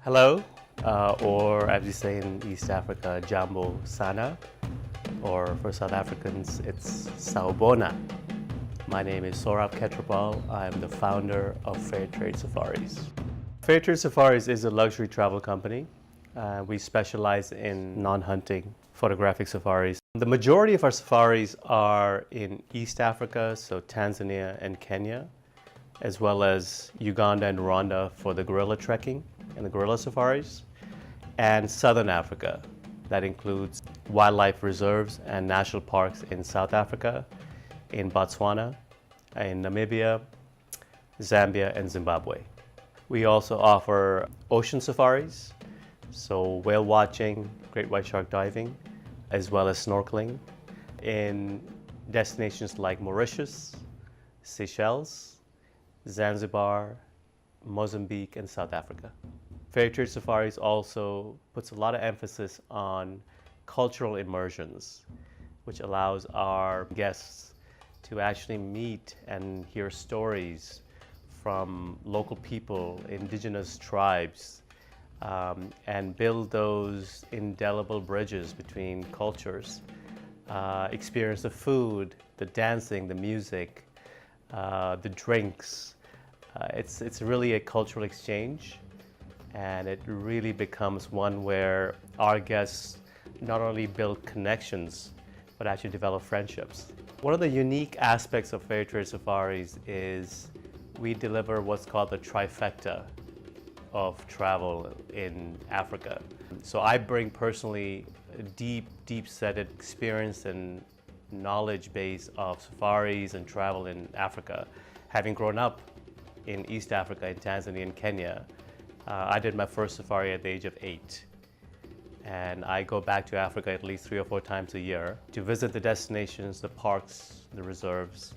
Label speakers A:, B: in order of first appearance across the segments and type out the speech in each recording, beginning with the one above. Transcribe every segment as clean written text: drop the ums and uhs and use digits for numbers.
A: Hello, or as we say in East Africa, Jambo Sana, or for South Africans, it's Sawubona. My name is Saurabh Ketrapal. I'm the founder of Fair Trade Safaris. Fair Trade Safaris is a luxury travel company. We specialize in non-hunting photographic safaris. The majority of our safaris are in East Africa, so Tanzania and Kenya, as well as Uganda and Rwanda for the gorilla trekking and the gorilla safaris, and Southern Africa. That includes wildlife reserves and national parks in South Africa, in Botswana, in Namibia, Zambia, and Zimbabwe. We also offer ocean safaris, so whale watching, great white shark diving, as well as snorkeling in destinations like Mauritius, Seychelles, Zanzibar, Mozambique, and South Africa. Fair Trade Safaris also puts a lot of emphasis on cultural immersions, which allows our guests to actually meet and hear stories from local people, indigenous tribes, and build those indelible bridges between cultures. Experience the food, the dancing, the music, the drinks. It's really a cultural exchange, and it really becomes one where our guests not only build connections, but actually develop friendships. One of the unique aspects of Fair Trade Safaris is we deliver what's called the trifecta of travel in Africa. So I bring personally a deep-seated experience and knowledge base of safaris and travel in Africa. Having grown up in East Africa, in Tanzania and Kenya, I did my first safari at the age of 8. And I go back to Africa at least 3 or 4 times a year to visit the destinations, the parks, the reserves,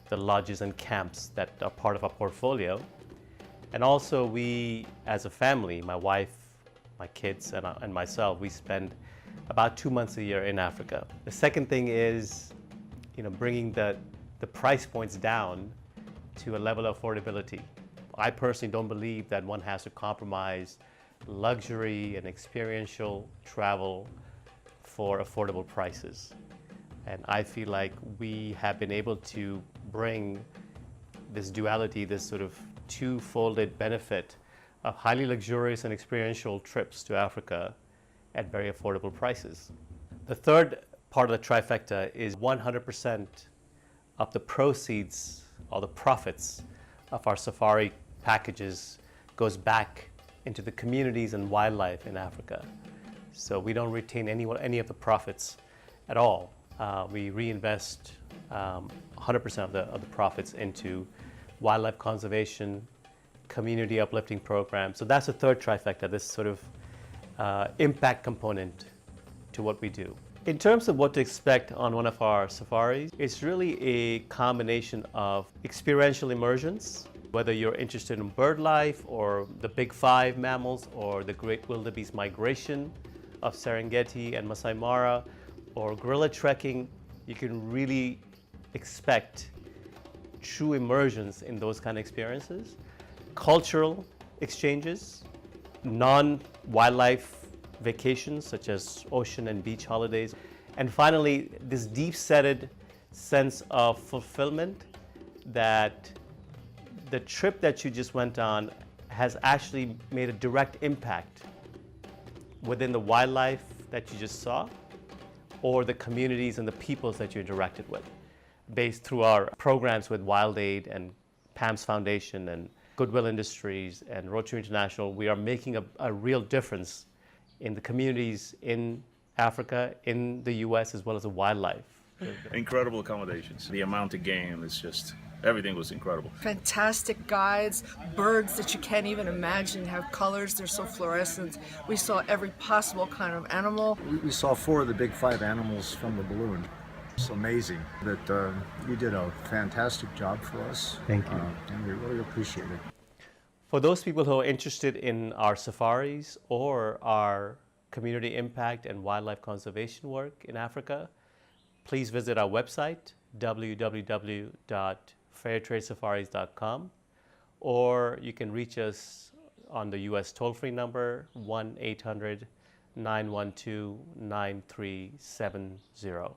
A: the lodges and camps that are part of our portfolio. And also we, as a family, my wife, my kids, and myself, we spend about 2 months a year in Africa. The second thing is, bringing the price points down to a level of affordability. I personally don't believe that one has to compromise luxury and experiential travel for affordable prices. And I feel like we have been able to bring this duality, this sort of two-folded benefit of highly luxurious and experiential trips to Africa at very affordable prices. The third part of the trifecta is 100% of the proceeds or the profits of our safari packages goes back into the communities and wildlife in Africa. So we don't retain any of the profits at all. We reinvest 100% of the profits into wildlife conservation, community uplifting programs. So that's the third trifecta, this sort of impact component to what we do. In terms of what to expect on one of our safaris, it's really a combination of experiential immersions, whether you're interested in bird life or the big 5 mammals or the great wildebeest migration of Serengeti and Masai Mara or gorilla trekking, you can really expect true immersions in those kind of experiences. Cultural exchanges, non-wildlife vacations such as ocean and beach holidays, and finally this deep-seated sense of fulfillment that the trip that you just went on has actually made a direct impact within the wildlife that you just saw or the communities and the peoples that you interacted with. Based through our programs with Wild Aid and PAMS Foundation and Goodwill Industries and Rotary International, we are making a real difference in the communities in Africa, in the US, as well as the wildlife.
B: Incredible accommodations. The amount of game is just, everything was incredible.
C: Fantastic guides, birds that you can't even imagine have colors, they're so fluorescent. We saw every possible kind of animal.
D: We saw 4 of the big 5 animals from the balloon. It's amazing that you did a fantastic job for us.
A: Thank you.
D: And we really appreciate it.
A: For those people who are interested in our safaris or our community impact and wildlife conservation work in Africa, please visit our website, www.fairtradesafaris.com, or you can reach us on the US toll-free number 1-800-912-9370.